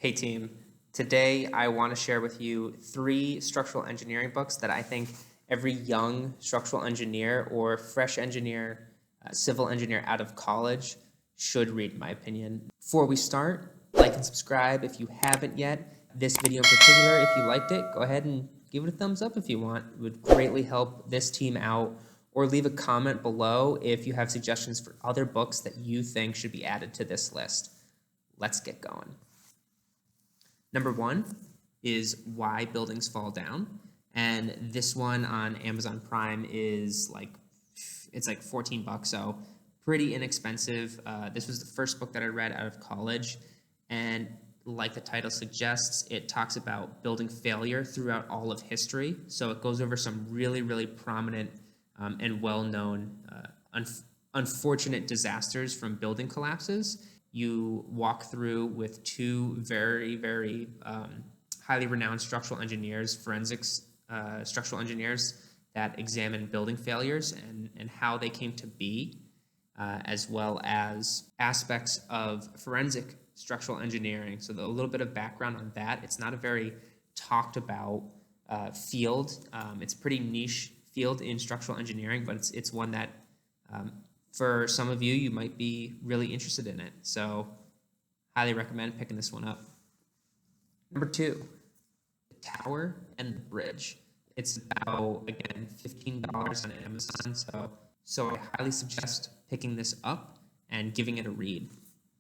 Hey team, today I want to share with you 3 structural engineering books that I think every young structural engineer or fresh engineer, civil engineer out of college should read, in my opinion. Before we start, like and subscribe if you haven't yet. This video in particular, if you liked it, go ahead and give it a thumbs up if you want. It would greatly help this team out. Or leave a comment below if you have suggestions for other books that you think should be added to this list. Let's get going. Number 1 is Why Buildings Fall Down, and this one on Amazon Prime is it's like $14, so pretty inexpensive. This was the first book that I read out of college, and like the title suggests, it talks about building failure throughout all of history. So it goes over some really prominent and well-known unfortunate disasters from building collapses. You walk through with 2 very highly renowned structural engineers, forensics structural engineers that examine building failures and how they came to be, as well as aspects of forensic structural engineering. So a little bit of background on that. It's not a very talked about field. It's a pretty niche field in structural engineering, but it's one that for some of you, you might be really interested in it. So highly recommend picking this one up. Number 2, The Tower and the Bridge. It's about, again, $15 on Amazon. So I highly suggest picking this up and giving it a read.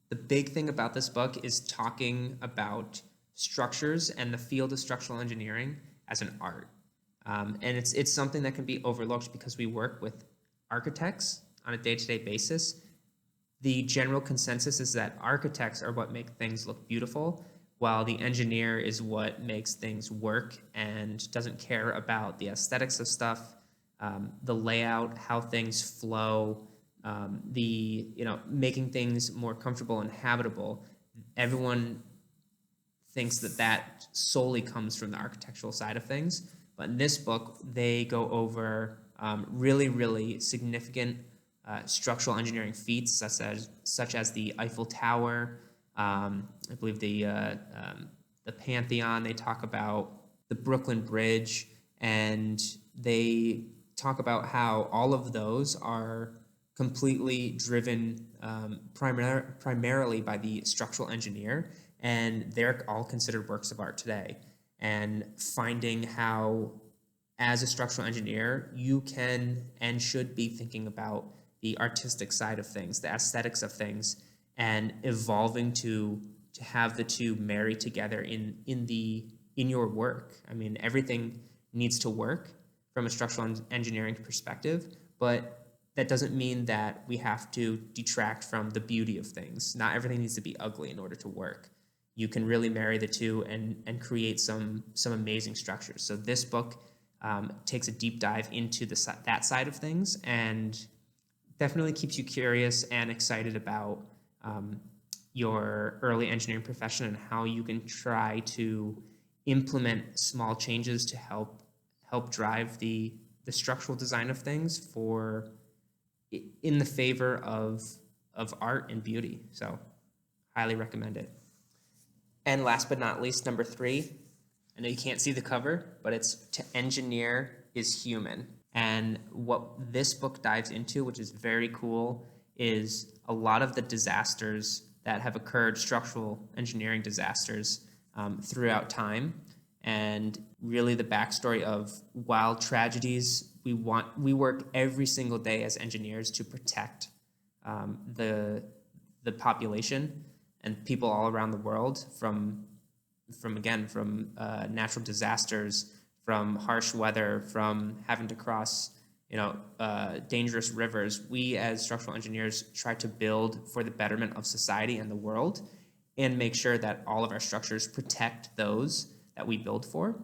The big thing about this book is talking about structures and the field of structural engineering as an art. And it's something that can be overlooked because we work with architects on a day-to-day basis. The general consensus is that architects are what make things look beautiful, while the engineer is what makes things work and doesn't care about the aesthetics of stuff, the layout, how things flow, making things more comfortable and habitable. Everyone thinks that solely comes from the architectural side of things, but in this book, they go over really significant structural engineering feats, such as the Eiffel Tower, I believe the Pantheon. They talk about the Brooklyn Bridge, and they talk about how all of those are completely driven primarily by the structural engineer, and they're all considered works of art today. And finding how, as a structural engineer, you can and should be thinking about the artistic side of things, the aesthetics of things, and evolving to have the two marry together in your work. I mean, everything needs to work from a structural engineering perspective, but that doesn't mean that we have to detract from the beauty of things. Not everything needs to be ugly in order to work. You can really marry the two and create some amazing structures. So this book takes a deep dive into that side of things, and definitely keeps you curious and excited about your early engineering profession and how you can try to implement small changes to help drive the structural design of things in the favor of art and beauty. So highly recommend it. And last but not least, number 3, I know you can't see the cover, but it's To Engineer is Human. And what this book dives into, which is very cool, is a lot of the disasters that have occurred, structural engineering disasters, throughout time, and really the backstory of, while tragedies, we work every single day as engineers to protect the population and people all around the world from natural disasters, from harsh weather, from having to cross, dangerous rivers. We as structural engineers try to build for the betterment of society and the world, and make sure that all of our structures protect those that we build for.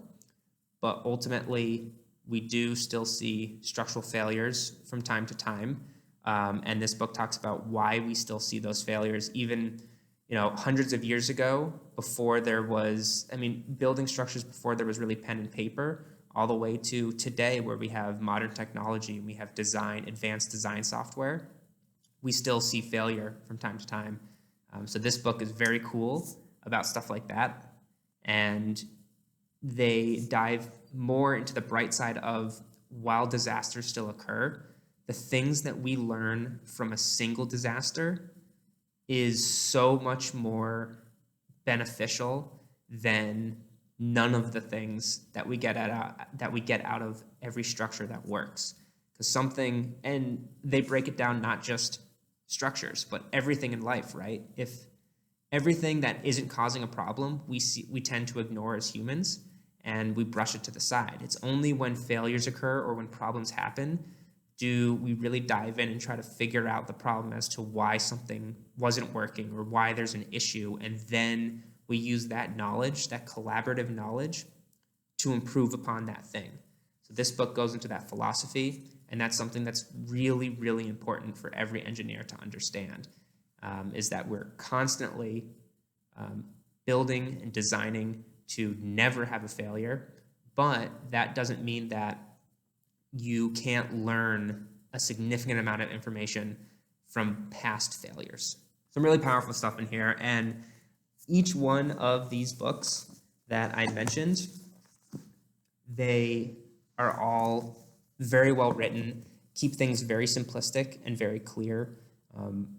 But ultimately, we do still see structural failures from time to time. And this book talks about why we still see those failures, even hundreds of years ago, before there was, building structures before there was really pen and paper, all the way to today where we have modern technology and we have advanced design software. We still see failure from time to time. So this book is very cool. about stuff like that. And they dive more into the bright side of, while disasters still occur, the things that we learn from a single disaster is so much more beneficial than none of the things that we get out of every structure that works. Because something, and they break it down not just structures, but everything in life, right? If everything that isn't causing a problem, we tend to ignore as humans, and we brush it to the side. It's only when failures occur or when problems happen do we really dive in and try to figure out the problem as to why something wasn't working or why there's an issue, and then we use that knowledge, that collaborative knowledge, to improve upon that thing. So this book goes into that philosophy, and that's something that's really, really important for every engineer to understand, is that we're constantly building and designing to never have a failure, but that doesn't mean that you can't learn a significant amount of information from past failures. Some really powerful stuff in here, and each one of these books that I mentioned, they are all very well written, keep things very simplistic and very clear.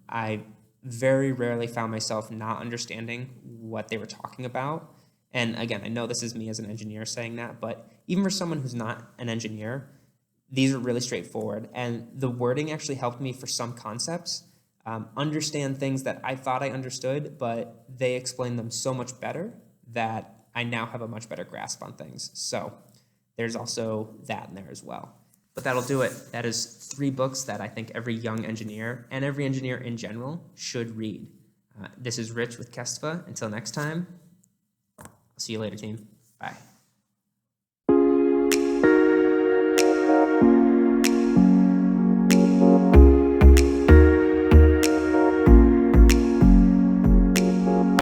I very rarely found myself not understanding what they were talking about. And again, I know this is me as an engineer saying that, but even for someone who's not an engineer, these are really straightforward. And the wording actually helped me for some concepts understand things that I thought I understood, but they explain them so much better that I now have a much better grasp on things. So there's also that in there as well. But that'll do it. That is 3 books that I think every young engineer and every engineer in general should read. This is Rich with Kestava. Until next time, I'll see you later, team. Bye.